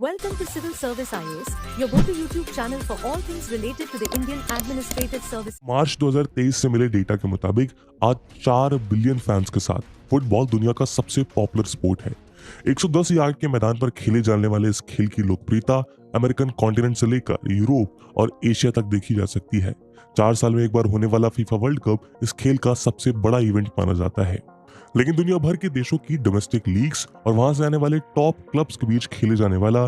Welcome to Civil Service IAS, your go-to YouTube channel for all things related to the Indian Administrative Service. मार्च 2023 से मिले data के मुताबिक आज 4 billion fans के साथ फुटबॉल दुनिया का सबसे पॉपुलर स्पोर्ट है। 110 यार्ड के मैदान पर खेले जाने वाले इस खेल की लोकप्रियता अमेरिकन कॉन्टिनेंट से लेकर यूरोप और एशिया तक देखी जा सकती है। 4 साल में एक बार होने वाला फीफा वर्ल्ड कप इस खेल का सबसे बड़ा इवेंट माना जाता है। लेकिन दुनिया भर के देशों की डोमेस्टिक लीग्स और वहां से आने वाले टॉप क्लब्स के बीच खेले जाने वाला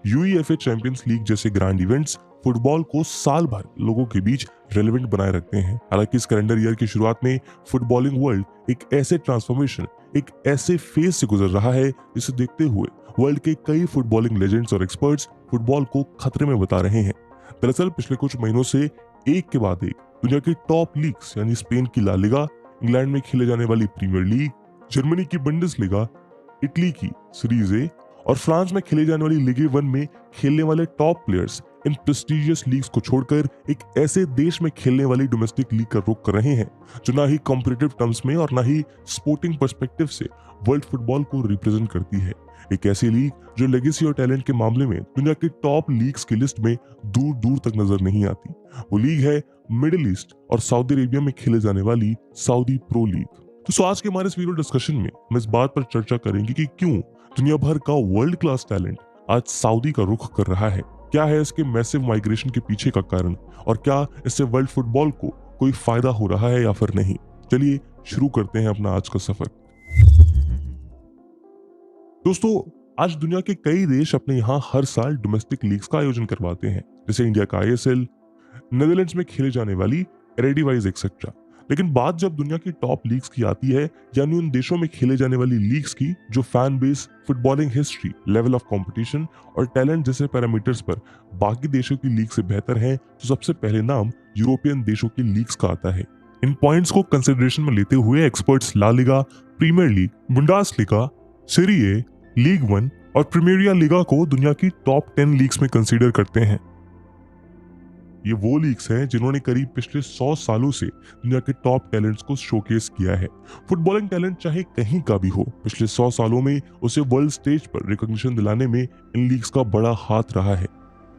यूईएफए चैंपियंस लीग जैसे ग्रैंड इवेंट्स फुटबॉल को साल भर लोगों के बीच रेलेवेंट बनाए रखते हैं। हालांकि इस कैलेंडर ईयर की शुरुआत में फुटबॉलिंग वर्ल्ड एक ऐसे ट्रांसफॉर्मेशन, एक ऐसे फेज से गुजर रहा है जिसे देखते हुए वर्ल्ड के कई फुटबॉलिंग लेजेंड्स और एक्सपर्ट्स फुटबॉल को खतरे में बता रहे हैं। दरअसल पिछले कुछ महीनों से एक के बाद एक दुनिया की टॉप लीग्स यानी स्पेन की ला लीगा, इंग्लैंड में खेले जाने वाली प्रीमियर लीग, जर्मनी की बुंडेसलीगा, इटली की सीरीज ए और फ्रांस में खेले जाने वाली लीग वन में खेलने वाले top players in prestigious leagues को छोड़कर एक ऐसे देश में खेलने वाली डोमेस्टिक लीग का रुख कर रहे हैं जो ना ही कॉम्पिटिटिव टर्म्स में और ना ही स्पोर्टिंग पर्सपेक्टिव से वर्ल्ड फुटबॉल को रिप्रेजेंट करती है। एक ऐसी लीग जो लेगेसी और टैलेंट के मामले में दुनिया की टॉप लीग्स की लिस्ट में दूर दूर तक नजर नहीं आती। वो लीग है मिडिल ईस्ट और सऊदी अरेबिया में खेले जाने वाली सऊदी प्रो लीग। तो आज के हमारे इस वीडियो डिस्कशन में हम इस बात पर चर्चा करेंगे कि क्यों दुनिया भर का वर्ल्ड क्लास टैलेंट आज सऊदी का रुख कर रहा है, क्या है इसके मैसिव माइग्रेशन के पीछे का कारण और क्या इससे वर्ल्ड फुटबॉल को कोई फायदा हो रहा है या फिर नहीं। चलिए शुरू करते हैं अपना आज का सफर। दोस्तों, आज दुनिया के कई देश अपने यहाँ हर साल डोमेस्टिक लीग्स का आयोजन करवाते हैं, जैसे इंडिया का आईएसएल, नेदरलैंड्स में खेले जाने वाली एरेडीवाइज एक्सेट्रा। लेकिन बात जब दुनिया की टॉप लीग्स की आती है, यानी उन देशों में खेले जाने वाली लीग्स की जो fan base, footballing history, level of competition और टैलेंट जैसे पैरामीटर्स पर बाकी देशों की लीग से बेहतर है, तो सबसे पहले नाम यूरोपियन देशों की लीग्स का आता है। इन पॉइंट्स को कंसिडरेशन में लेते हुए experts La Liga, Premier League, Bundesliga, Serie A, Ligue One और प्रीमियर लीगा को दुनिया की टॉप 10 लीग्स में कंसीडर करते हैं। ये वो लीग्स हैं जिन्होंने करीब पिछले 100 सालों से दुनिया के टॉप टैलेंट्स को शोकेस किया है। फुटबॉलिंग टैलेंट चाहे कहीं का भी हो, पिछले 100 सालों में उसे वर्ल्ड स्टेज पर रिकॉग्निशन दिलाने में इन लीग्स का बड़ा हाथ रहा है।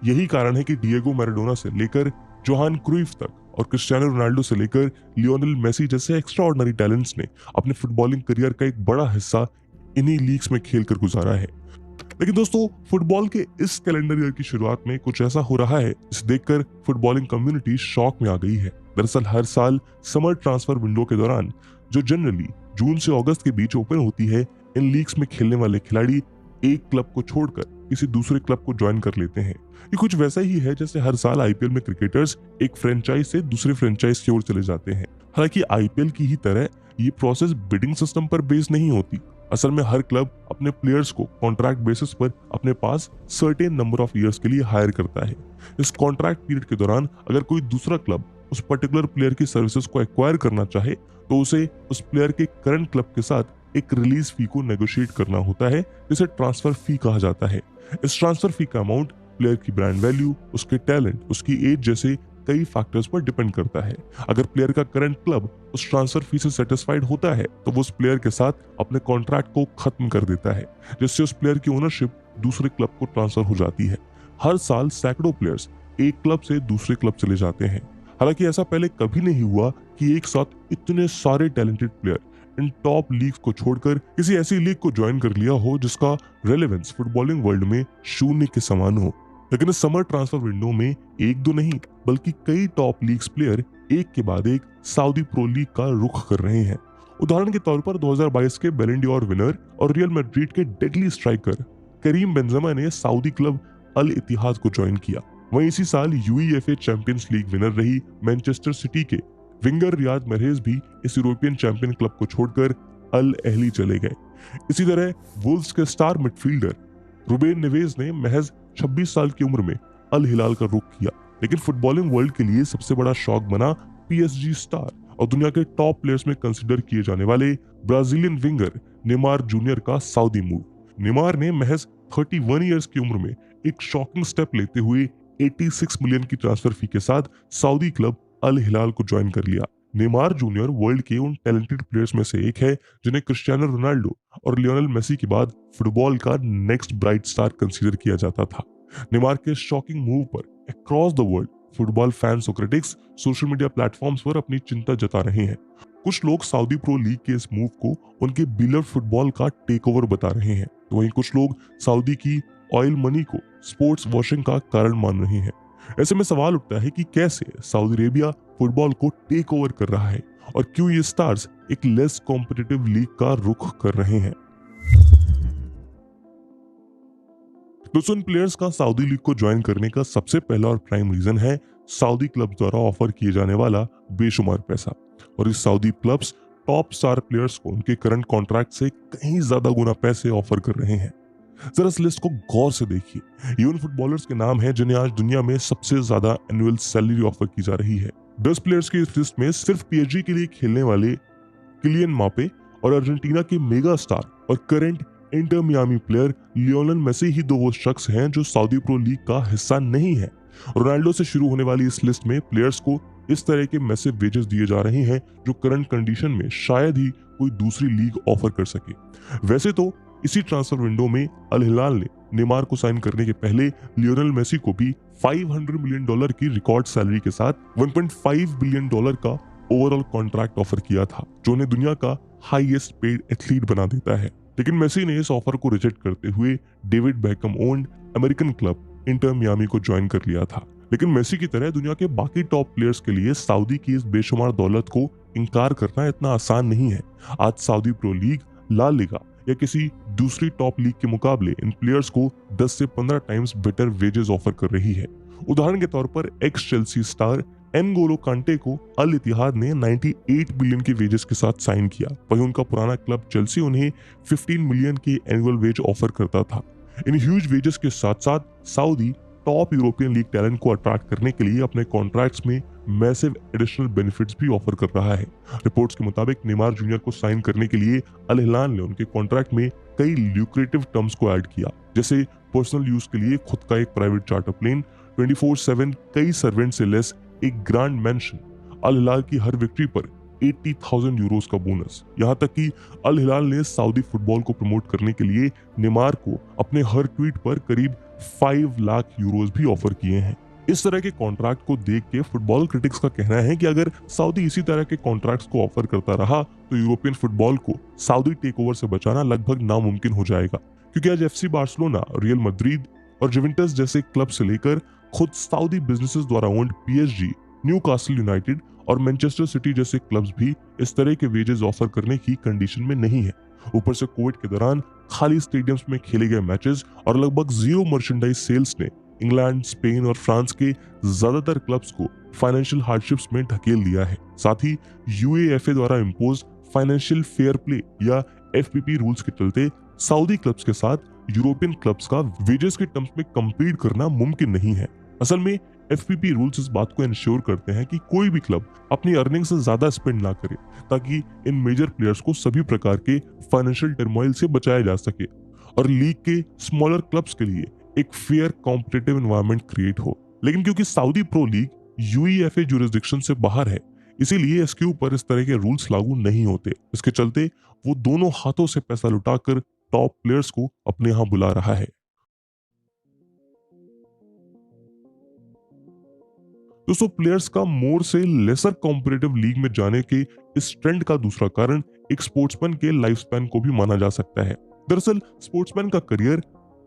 यही कारण है कि डिएगो मैराडोना से लेकर जोहान क्रूइफ तक और क्रिस्टियानो रोनाल्डो से लेकर लियोनेल मेसी जैसे एक्स्ट्राऑर्डिनरी टैलेंट्स ने अपने फुटबॉलिंग करियर का एक बड़ा हिस्सा इन्हीं लीग्स में खेलकर गुजारा है। लेकिन दोस्तों, फुटबॉल के इस कैलेंडर ईयर की शुरुआत में कुछ ऐसा हो रहा है जिसे देखकर फुटबॉलिंग कम्युनिटी शॉक में आ गई है। दरअसल हर साल समर ट्रांसफर विंडो के दौरान, जो जनरली जून से अगस्त के बीच ओपन होती है, इन लीग्स में खेलने वाले खिलाड़ी एक क्लब को छोड़कर किसी दूसरे क्लब को ज्वाइन कर लेते हैं। ये कुछ वैसा ही है जैसे हर साल आईपीएल में क्रिकेटर्स एक फ्रेंचाइज से दूसरे फ्रेंचाइज की ओर चले जाते हैं। हालांकि आईपीएल की ही तरह ये प्रोसेस बिडिंग सिस्टम पर बेस नहीं होती। असल में हर क्लब अपने प्लेयर्स को कॉन्ट्रैक्ट बेसिस पर अपने पास सर्टेन नंबर ऑफ ईयर्स के लिए हायर करता है। इस कॉन्ट्रैक्ट पीरियड के दौरान अगर कोई दूसरा क्लब उस पर्टिकुलर प्लेयर की सर्विसेज को एक्वायर करना चाहे तो उसे उस प्लेयर के करंट क्लब के साथ एक रिलीज फी को नेगोशिएट करना होता है, जिसे ट्रांसफर फी कहा जाता है। इस ट्रांसफर फी का अमाउंट प्लेयर की ब्रांड वैल्यू, उसके टैलेंट, उसकी एज जैसे कई फैक्टर्स पर डिपेंड करता है। अगर प्लेयर का करंट क्लब उस ट्रांसफर फी से सेटिस्फाइड होता है तो वो उस प्लेयर के साथ अपने कॉन्ट्रैक्ट को खत्म कर देता है, जिससे उस प्लेयर की ओनरशिप दूसरे क्लब को ट्रांसफर हो जाती है। हर साल सैकड़ों प्लेयर्स एक क्लब से दूसरे क्लब चले जाते हैं। हालांकि ऐसा पहले कभी नहीं हुआ कि एक साथ इतने सारे talented player in top league को छोड़कर किसी ऐसी लीग को ज्वाइन कर लिया हो जिसका रेलेवेंस फुटबॉलिंग वर्ल्ड में शून्य के समान हो। लेकिन इस समर ट्रांसफर विंडो में एक दो नहीं बल्कि कई टॉप लीग्स प्लेयर एक के बाद एक सऊदी प्रो लीग का रुख कर रहे हैं। उदाहरण के तौर पर 2022 के बैलन डोर विनर और रियल मैड्रिड के डेडली स्ट्राइकर करीम बेंजेमा ने सऊदी क्लब अल इत्तिहाद को ज्वाइन किया। वहीं इसी साल यूईएफए चैंपियंस लीग विनर रही मैनचेस्टर सिटी के विंगर रियाद महरेज भी इस यूरोपियन चैंपियन क्लब को छोड़कर अल अहली चले गए। इसी तरह वुल्व्स के स्टार मिडफील्डर रुबेन नेवेज ने महज 26 साल की उम्र में अल हिलाल का रुख किया। लेकिन फुटबॉलिंग वर्ल्ड के लिए सबसे बड़ा शौक बना पीएसजी स्टार और दुनिया के टॉप प्लेयर्स में कंसीडर किए जाने वाले ब्राजीलियन विंगर नेमार जूनियर का सऊदी मूव। नेमार ने महज 31 इयर्स की उम्र में एक शॉकिंग स्टेप लेते हुए 86 मिलियन की ट्रांसफर फी के साथ सऊदी क्लब अल हिलाल को ज्वाइन कर लिया। नेमार जूनियर वर्ल्ड के उन टैलेंटेड प्लेयर्स में से एक है जिन्हें क्रिस्टियानो रोनाल्डो और लियोनेल मेसी के बाद फुटबॉल का नेक्स्ट ब्राइट स्टार कंसीडर किया जाता था। नेमार के शॉकिंग मूव पर across the world football fans और क्रिटिक्स सोशल मीडिया प्लेटफॉर्म्स पर अपनी चिंता जता रहे हैं। कुछ लोग सऊदी प्रो लीग के इस मूव को उनके बिलव फुटबॉल का टेकओवर बता रहे हैं, तो वहीं कुछ लोग सऊदी की ऑयल मनी को स्पोर्ट्स वॉशिंग का कारण मान रहे हैं। ऐसे में सवाल उठता है कि कैसे सऊदी अरेबिया फुटबॉल को टेक ओवर कर रहा है और क्यों ये स्टार्स एक लेस कॉम्पिटिटिव लीग का रुख कर रहे हैं। दोस्तों, इन प्लेयर्स का सऊदी लीग को ज्वाइन करने का सबसे पहला और प्राइम रीजन है सऊदी क्लब द्वारा ऑफर किए जाने वाला बेशुमार पैसा। और इस Saudi clubs top star players को उनके करंट कॉन्ट्रैक्ट से कहीं ज्यादा गुना पैसे ऑफर कर रहे हैं। जरा इस लिस्ट को गौर से देखिए। ये उन फुटबॉलर्स के नाम हैं जिन्हें आज दुनिया में सबसे ज्यादा एनुअल सैलरी ऑफर की जा रही है। 10 प्लेयर्स की इस लिस्ट में सिर्फ पीएसजी के लिए खेलने वाले किलियन म्बाप्पे और अर्जेंटीना के मेगा स्टार और current Inter Miami player Lionel Messi ही दो वो शख्स हैं जो सऊदी प्रो लीग का हिस्सा नहीं है। रोनाल्डो से शुरू होने वाली इस लिस्ट में प्लेयर्स को इस तरह के मैसिव वेजेस दिए जा रहे हैं जो करंट कंडीशन में शायद ही कोई दूसरी लीग ऑफर कर सके। वैसे तो इसी ट्रांसफर विंडो में अल हिलाल ने नेमार को साइन करने के पहले लियोनेल मेसी को भी $500 मिलियन की रिकॉर्ड सैलरी के साथ $1.5 बिलियन का ओवरऑल कॉन्ट्रैक्ट ऑफर किया था, जो उन्हें दुनिया का हाईएस्ट पेड एथलीट बना देता है। लेकिन मेसी ने इस ऑफर को रिजेक्ट करते हुए David Beckham owned American club inter Miami को ज्वाइन कर लिया था। लेकिन मेसी की तरह दुनिया के बाकी टॉप प्लेयर्स के लिए सऊदी की इस बेशुमार दौलत को इनकार करना इतना आसान नहीं है। आज Saudi Pro League, La Liga या किसी दूसरी टॉप लीग के मुकाबले इन प्लेयर्स को 10 से 15 टाइम्स बेटर वेजेस ऑफर कर रही है। उदाहरण के तौर पर x Chelsea star N'Golo Kante को अल इतिहाद ने 98 बिलियन के वेजेस के साथ साइन किया। वहीं उनका पुराना क्लब चेल्सी उन्हें 15 मिलियन के एनुअल वेज ऑफर करता था। इन ह्यूज वेजेस के साथ साथ Saudi top European league talent को अट्रैक्ट करने के लिए अपने कॉन्ट्रैक्ट्स में मैसिव एडिशनल बेनिफिट्स भी ऑफर कर रहा है। रिपोर्ट्स के मुताबिक नेमार जूनियर को साइन करने के लिए अल हिलाल ने उनके कॉन्ट्रैक्ट में कई ल्यूक्रेटिव टर्म्स को ऐड किया, जैसे पर्सनल यूज के लिए खुद का एक प्राइवेट चार्टर प्लेन, 24/7 कई सर्वेंट से लेस एक ग्रैंड मेंशन, अल हिलाल की हर विक्ट्री पर 80,000 यूरोस का बोनस। यहाँ तक कि अल हिलाल ने सऊदी फुटबॉल को प्रमोट करने के लिए नेमार को अपने हर ट्वीट पर करीब 5 लाख यूरोस भी ऑफर किए हैं। इस तरह के कॉन्ट्रैक्ट को देख के फुटबॉल क्रिटिक्स का कहना है कि अगर सऊदी इसी तरह के कॉन्ट्रैक्ट्स को ऑफर करता रहा तो यूरोपियन फुटबॉल को सऊदी टेकओवर से बचाना लगभग नामुमकिन हो जाएगा, क्योंकि आज एफसी बार्सिलोना, रियल मैड्रिड और जुवेंटस जैसे क्लब से लेकर खुद सऊदी बिजनेसेस द्वारा ओन्ड पीएसजी, न्यूकासल यूनाइटेड और मैनचेस्टर सिटी जैसे क्लब्स भी इस तरह के वेजेस ऑफर करने की कंडीशन में नहीं है। ऊपर से कोविड के दौरान खाली स्टेडियम्स में खेले गए मैचेस और लगभग जीरो मर्चेंडाइज सेल्स ने इंग्लैंड, स्पेन और फ्रांस के ज्यादातर क्लब्स को फाइनेंशियल हार्डशिप्स में ढकेल दिया है। साथ ही यूएएफए द्वारा इम्पोज फाइनेंशियल फेयर प्ले या एफपीपी रूल्स के चलते सऊदी क्लब्स के साथ यूरोपियन क्लब्स का वेजेस के टर्म्स में कंपीट करना मुमकिन नहीं है। असल में एफपीपी रूल्स इस बात को इंश्योर करते हैं कि कोई भी क्लब अपनी अर्निंग से ज्यादा स्पेंड ना करे, ताकि इन मेजर प्लेयर्स को सभी प्रकार के फाइनेंशियल टर्मोइल से बचाया जा सके और लीग के स्मॉलर क्लब्स के लिए एक फेयर कॉम्पिटिटिव एनवायरनमेंट क्रिएट हो। लेकिन क्योंकि Saudi Pro league UEFA jurisdiction से बाहर है, इसीलिए इसके ऊपर इस तरह के रूल्स लागू नहीं होते। इसके चलते वो दोनों हाथों से पैसा लुटाकर टॉप प्लेयर्स को अपने यहाँ बुला रहा है। दोस्तों, प्लेयर्स का मोर से लेसर कॉम्पिटिटिव लीग में जाने के इस ट्रेंड का दूसरा कारण एक स्पोर्ट्समैन के लाइफ स्पैन को भी माना जा सकता है। दरअसल स्पोर्ट्समैन का करियर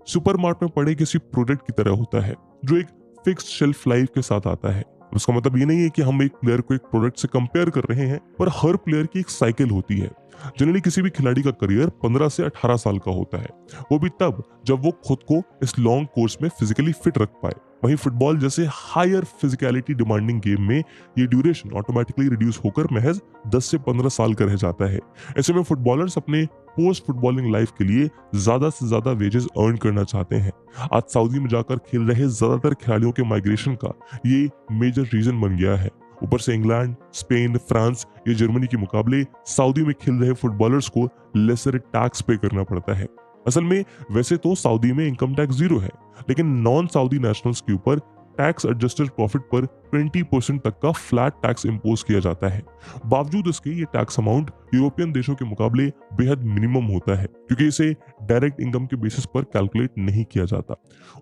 सुपरमार्केट में पड़े किसी प्रोडक्ट की तरह होता है, जो एक फिक्स्ड शेल्फ लाइफ के साथ आता है। उसका मतलब ये नहीं है कि हम एक प्लेयर को एक प्रोडक्ट से कंपेयर कर रहे हैं, पर हर प्लेयर की एक साइकिल होती है। जनरली किसी भी खिलाड़ी का करियर 15 से 18 साल का होता है, वो भी तब जब वो खुद को इस लॉन्ग कोर्स में फिजिकली फिट रख पाए। वहीं फुटबॉल जैसे हायर फिजिकलिटी डिमांडिंग गेम में ये ड्यूरेशन ऑटोमेटिकली रिड्यूस होकर महज 10 से 15 साल का रह जाता है। ऐसे में फुटबॉलर्स अपने पोस्ट फुटबॉलिंग लाइफ के लिए ज्यादा से ज्यादा वेजेस अर्न करना चाहते हैं। आज सऊदी में जाकर खेल रहे ज्यादातर खिलाड़ियों के माइग्रेशन का ये मेजर रीजन बन गया है। ऊपर से इंग्लैंड, स्पेन, फ्रांस या जर्मनी के मुकाबले सऊदी में खेल रहे फुटबॉलर्स को लेसर टैक्स पे करना पड़ता है। असल में वैसे तो सऊदी में इनकम टैक्स 0 है, लेकिन नॉन सऊदी नेशनल्स के ऊपर टैक्स एडजस्टेड प्रॉफिट पर 20% तक का फ्लैट टैक्स इंपोज किया जाता है। बावजूद इसके ये टैक्स अमाउंट यूरोपियन देशों के मुकाबले बेहद मिनिमम होता है, क्योंकि इसे डायरेक्ट इनकम के बेसिस पर कैलकुलेट नहीं किया जाता।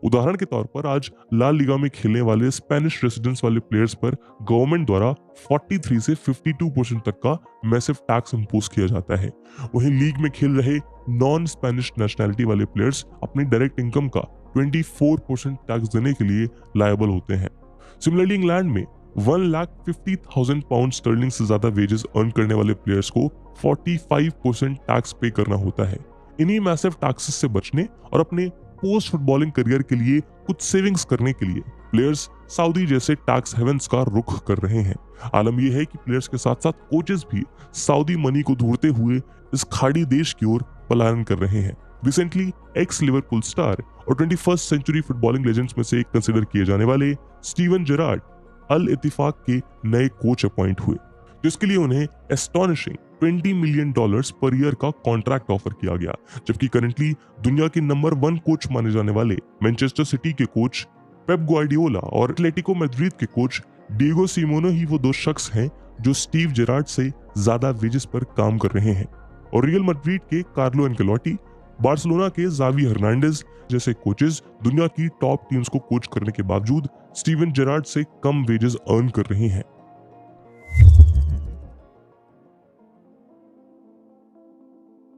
उदाहरण के तौर पर आज ला लीगा में खेलने वाले स्पेनिश रेसिडेंस वाले प्लेयर्स पर गवर्नमेंट द्वारा 43 से 52% तक का मैसिव टैक्स इंपोज किया जाता है। वहीं लीग में खेल रहे नॉन स्पेनिश नेशनैलिटी वाले प्लेयर्स अपनी डायरेक्ट इनकम का 24% टैक्स देने के लिए लायबल होते हैं। सिमिलरली इंग्लैंड में 1,50,000 पाउंड स्टर्लिंग से ज्यादा वेजेस अर्न करने वाले प्लेयर्स को 45% टैक्स पे करना होता है। इन्हीं मैसिव टैक्सेस से बचने और अपने पोस्ट फुटबॉलिंग करियर के लिए कुछ सेविंग्स करने के लिए प्लेयर्स सऊदी जैसे टैक्स हेवंस का रुख कर रहे हैं। आलम यह है कि प्लेयर्स के साथ साथ कोचेस भी सऊदी मनी को ढूंढते हुए इस खाड़ी देश की ओर पलायन कर रहे हैं। रिसेंटली एक्स लिवरपूल स्टार और 21st सेंचुरी फुटबॉलिंग लेजेंड्स में से एक कंसिडर किए जाने वाले स्टीवन जेरार्ड अल इत्तिफाक के नए कोच अपॉइंट हुए, जिसके लिए उन्हें एस्टॉनिशिंग $20 मिलियन पर ईयर का कॉन्ट्रैक्ट ऑफर किया गया। जबकि करंटली दुनिया के नंबर 1 कोच माने जाने वाले मैनचेस्टर सिटी के कोच पेप ग्वार्डियोला और एटलेटिको मैड्रिड के कोच डिएगो सिमोने ही वो दो शख्स हैं जो स्टीव जेरार्ड से ज्यादा वेजेस पर काम कर रहे हैं। और रियल मैड्रिड के कार्लो एंकेलोटी, बार्सिलोना के जावी हर्नांडेज जैसे कोचेस दुनिया की टॉप टीम्स को कोच करने के बावजूद स्टीवन जेरार्ड से कम वेजेस अर्न कर रहे हैं।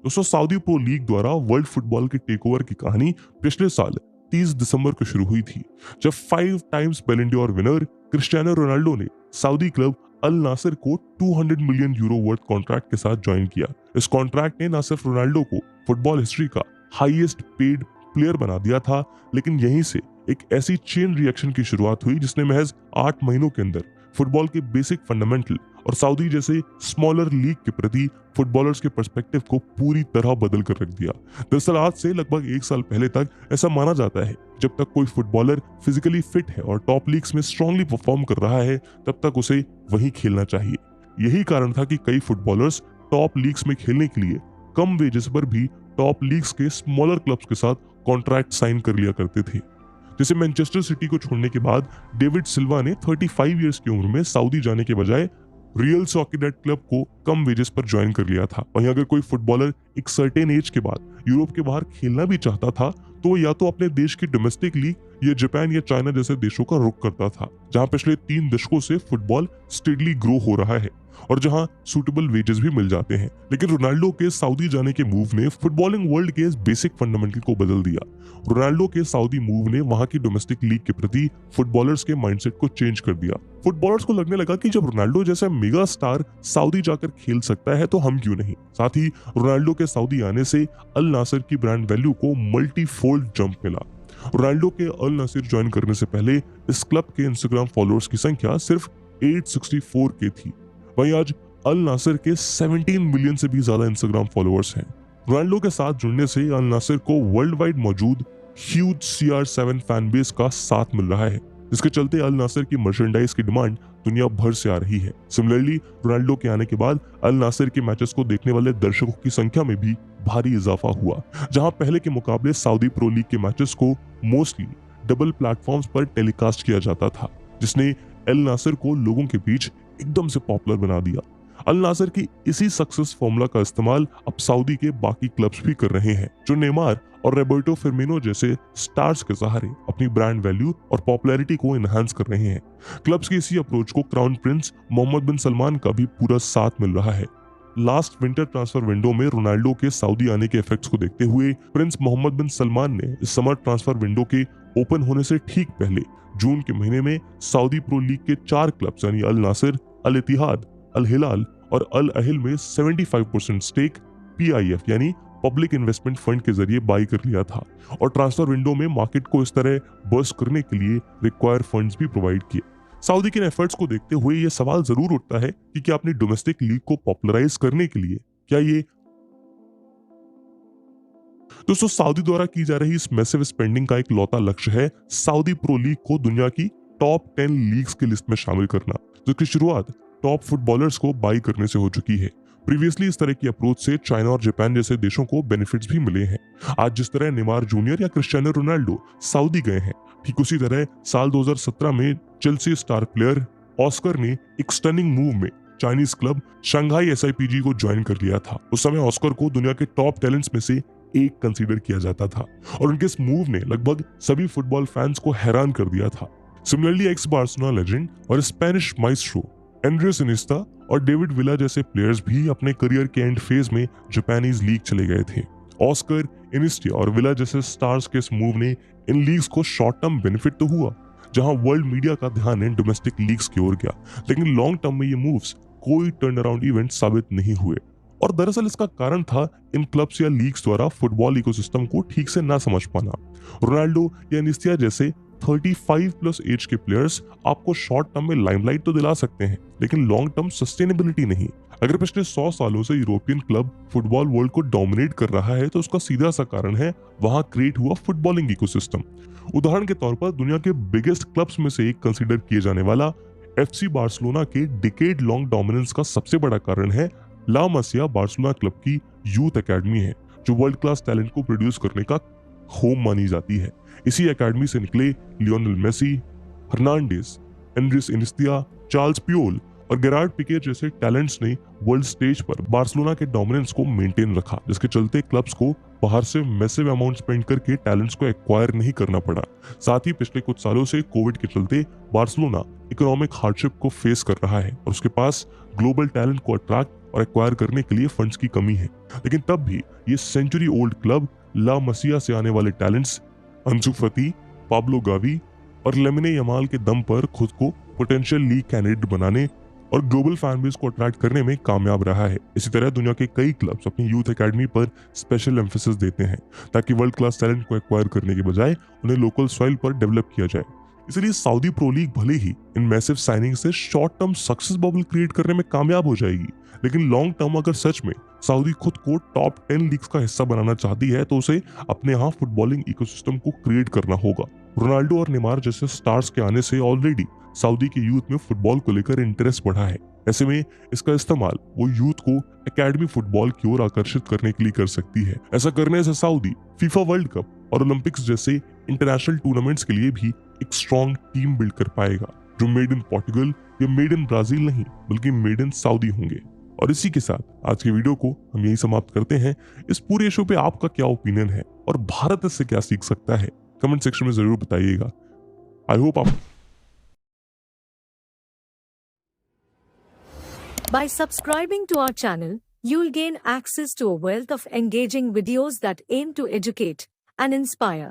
दोस्तों, सऊदी प्रो लीग द्वारा वर्ल्ड फुटबॉल के टेकओवर की कहानी पिछले साल 30 दिसंबर को शुरू हुई थी, जब 5 टाइम्स बैलन डॉर विनर क्रिस्टियानो रोनाल्डो ने सऊदी क्लब अल नासिर को 200 मिलियन यूरो वर्थ कॉन्ट्रैक्ट के साथ ज्वाइन किया। इस कॉन्ट्रैक्ट ने न सिर्फ रोनाल्डो को फुटबॉल हिस्ट्री का हाईएस्ट पेड प्लेयर बना दिया था, लेकिन यहीं से एक ऐसी चेन रिएक्शन की शुरुआत हुई जिसने महज 8 महीनों के अंदर फुटबॉल के बेसिक फंडामेंटल और सऊदी जैसे स्मॉलर लीग के प्रति फुटबॉलर्स के पर्सपेक्टिव को पूरी तरह बदल कर रख दिया। दरअसल आज से लगभग 1 साल पहले तक ऐसा माना जाता है जब तक कोई फुटबॉलर फिजिकली फिट है और टॉप लीग्स में स्ट्रांगली परफॉर्म कर रहा है तब तक उसे वहीं खेलना चाहिए। यही कारण था कि कई फुटबॉलर्स टॉप लीग्स में खेलने के लिए कम वेजेस पर भी टॉप लीग्स के स्मॉलर क्लब्स के साथ कॉन्ट्रैक्ट साइन कर लिया करते थे। जैसे मैनचेस्टर सिटी को छोड़ने के बाद डेविड सिल्वा ने 35 इयर्स की उम्र में सऊदी जाने के बजाय रियल सॉसिडेड क्लब को कम वेजेस पर ज्वाइन कर लिया था। वहीं अगर कोई फुटबॉलर एक सर्टेन एज के बाद यूरोप के बाहर खेलना भी चाहता था तो या तो अपने देश की डोमेस्टिक लीग या जापान या चाइना जैसे देशों का रुख करता था, जहां पिछले 3 दशकों से फुटबॉल स्टेडली ग्रो हो रहा है और जहां सूटेबल वेजेस भी मिल जाते हैं। लेकिन रोनाल्डो के सऊदी जाने के मूव ने फुटबॉलिंग वर्ल्ड के इस बेसिक फंडामेंटल को बदल दिया। रोनाल्डो के सऊदी मूव ने वहां की डोमेस्टिक लीग के प्रति फुटबॉलर्स के माइंडसेट को चेंज कर दिया। फुटबॉलर्स को लगने लगा कि जब रोनाल्डो जैसा मेगा स्टार सऊदी जाकर खेल सकता है तो हम क्यों नहीं। साथ ही रोनाल्डो के सऊदी आने से अल नासिर की ब्रांड वैल्यू को मल्टीफोल्ड जंप मिला। रोनाल्डो के अल नासिर ज्वाइन करने से पहले इस क्लब के इंस्टाग्राम फॉलोअर्स की संख्या सिर्फ 864 के थी। वहीं आज अल नासिर के 17 मिलियन से भी ज्यादा इंस्टाग्राम फॉलोअर्स हैं। रोनाल्डो के साथ जुड़ने से अल नासिर को वर्ल्ड वाइड मौजूद ह्यूज CR7 फैन बेस का साथ मिल रहा है, जिसके चलते अल नासिर की मर्चेंडाइज की डिमांड दुनिया भर से आ रही है। सिमिलरली रोनाल्डो के आने के बाद अल नासिर के मैचेस को देखने वाले दर्शकों की संख्या में भी भारी इजाफा हुआ, जहां पहले के मुकाबले सऊदी प्रो लीग के मैचेस को मोस्टली डबल प्लेटफॉर्म्स पर टेलीकास्ट किया जाता था, जिसने अल नासिर को लोगों के बीच एकदम से पॉपुलर बना दिया। अल नासिर की इसी सक्सेस फॉर्मूला का इस्तेमाल अब सऊदी के बाकी क्लब्स भी कर रहे हैं, जो नेमार और रोबर्टो फिर्मिनो जैसे स्टार्स के सहारे अपनी ब्रांड वैल्यू और पॉपुलैरिटी को एनहांस कर रहे हैं। क्लब्स की इसी अप्रोच को क्राउन प्रिंस मोहम्मद बिन सलमान का भी पूरा साथ मिल रहा है। लास्ट विंटर ट्रांसफर विंडो में रोनाल्डो के सऊदी आने के इफेक्ट्स को देखते हुए प्रिंस मोहम्मद बिन सलमान ने इस समर ट्रांसफर विंडो के ओपन होने से ठीक पहले जून के महीने में सऊदी प्रो लीग के 4 क्लब्स यानी अल नासिर, अल इत्तिहाद, अल हिलाल और अल अहिल में 75% स्टेक PIF यानी पब्लिक इन्वेस्टमेंट फंड के जरिए बाई कर लिया था और ट्रांसफर विंडो में मार्केट को इस तरह बर्स्ट करने के लिए रिक्वायर फंड्स भी प्रोवाइड किए। सऊदी के एफर्ट्स को देखते हुए ये सवाल जरूर उठता है कि क्या अपनी डोमेस्टिक लीग को पॉपुलराइज करने के लिए क्या ये दोस्तों सऊदी द्वारा की जा रही इस मैसिव स्पेंडिंग का एक लौता लक्ष्य है सऊदी प्रो लीग को दुनिया की टॉप 10 लीग्स की लिस्ट में शामिल करना, जिसकी शुरुआत टॉप फुटबॉलर्स को बाई करने से हो चुकी है। प्रीवियसली इस तरह की अप्रोच से चाइना और जापान जैसे देशों को बेनिफिट्स भी मिले हैं। आज जिस तरह नेमार जूनियर या क्रिस्टियानो रोनाल्डो सऊदी गए हैं, ठीक उसी तरह साल 2017 में चेल्सी स्टार प्लेयर ऑस्कर ने एक स्टनिंग मूव में चाइनीज क्लब शंघाई एसआईपीजी को ज्वाइन कर लिया था। उस समय ऑस्कर को दुनिया के टॉप टैलेंट्स में से एक कंसीडर किया जाता था और उनके इस मूव ने लगभग सभी फुटबॉल फैंस को हैरान कर दिया था। सिमिलरली एक्स बार्सिलोना लेजेंड और स्पेनिश माइस्ट्रो एंड्रेस इनिएस्टा और डेविड विला जैसे प्लेयर्स भी अपने करियर के एंड फेज में जापानीज लीग चले गए थे। ऑस्कर, इनिएस्टा और विला जैसे स्टार्स के इस मूव ने इन लीग्स को शॉर्ट टर्म बेनिफिट तो हुआ, जहां वर्ल्ड मीडिया का ध्यान इन डोमेस्टिक लीग्स की ओर गया, लेकिन लॉन्ग टर्म में ये मूव्स कोई टर्न अराउंड इवेंट साबित नहीं हुए। और दरअसल इसका कारण था इन क्लब्स या लीग्स द्वारा फुटबॉल इकोसिस्टम को ठीक से ना समझ पाना। रोनाल्डो या इनिएस्टा जैसे 35+ एज के प्लेयर्स आपको शॉर्ट टर्म में लाइमलाइट तो दिला सकते हैं, लेकिन लॉन्ग टर्म सस्टेनेबिलिटी नहीं। अगर पिछले 100 सालों से यूरोपियन क्लब फुटबॉल वर्ल्ड को डोमिनेट कर रहा है तो उसका सीधा सा कारण है वहां क्रिएट हुआ फुटबॉलिंग इकोसिस्टम। उदाहरण के तौर पर दुनिया के बिगेस्ट क्लब्स में से एक कंसीडर किए जाने वाला एफसी बार्सिलोना के डिकेड लॉन्ग डोमिनेंस का सबसे बड़ा कारण है ला मसिया बार्सिलोना क्लब की यूथ एकेडमी है, जो वर्ल्ड क्लास टैलेंट को प्रोड्यूस करने का होम मानी जाती है। इसी एकेडमी से निकले Lionel Messi, Hernandez, Andres Iniesta, Charles Puyol और गेरार्ड पिके जैसे टैलेंट्स ने वर्ल्ड स्टेज पर बार्सिलोना के डोमिनेंस को मेंटेन रखा, जिसके चलते क्लब्स को बाहर से मैसिव अमाउंट स्पेंड करके टैलेंट्स को एक्वायर नहीं करना पड़ा। साथ ही पिछले कुछ सालों से कोविड के चलते बार्सिलोना इकोनॉमिक हार्डशिप को फेस कर रहा है और उसके पास ग्लोबल टैलेंट को अट्रैक्ट और एक्वायर करने के लिए फंड्स की कमी है। लेकिन तब भी ये सेंचुरी ओल्ड क्लब ला मसिया से आने वाले टैलेंट्स अंसु फती, पाब्लो गावी और लेमिने यमाल के दम पर खुद को पोटेंशियल लीग कैंडिडेट बनाने और ग्लोबल फैन बेस को अट्रैक्ट करने में कामयाब रहा है। इसी तरह दुनिया के कई क्लब्स अपनी यूथ एकेडमी पर स्पेशल एम्फेसिस देते हैं ताकि वर्ल्ड क्लास टैलेंट को एक्वायर करने के बजाय उन्हें लोकल सॉइल पर डेवलप किया जाए। इसलिए सऊदी प्रो लीग भले ही इन मैसिव साइनिंग से short term success bubble create करने में कामयाब हो जाएगी, लेकिन लॉन्ग टर्म अगर सच में सऊदी खुद को टॉप 10 लीग्स का हिस्सा बनाना चाहती है तो उसे अपने यहाँ फुटबॉलिंग इकोसिस्टम को क्रिएट करना होगा। रोनाल्डो और नेमार जैसे स्टार्स के आने से ऑलरेडी सऊदी के यूथ में फुटबॉल को लेकर इंटरेस्ट बढ़ा है। ऐसे में इसका इस्तेमाल वो यूथ को एकेडमी फुटबॉल की ओर आकर्षित करने के लिए कर सकती है। ऐसा करने से सऊदी फीफा वर्ल्ड कप और ओलंपिक्स जैसे इंटरनेशनल टूर्नामेंट्स के लिए भी एक स्ट्रॉन्ग टीम बिल्ड कर पाएगा, जो मेड इन पोर्टुगल या मेड इन ब्राजील नहीं बल्कि मेड इन सऊदी होंगे। और इसी के साथ आज के वीडियो को हम यही समाप्त करते हैं। इस पूरे इशू पे आपका क्या ओपिनियन है और भारत इससे क्या सीख सकता है, कमेंट सेक्शन में जरूर बताइएगा। आई होप आप By subscribing to our channel, you'll gain access to a wealth of engaging videos that aim to educate and inspire.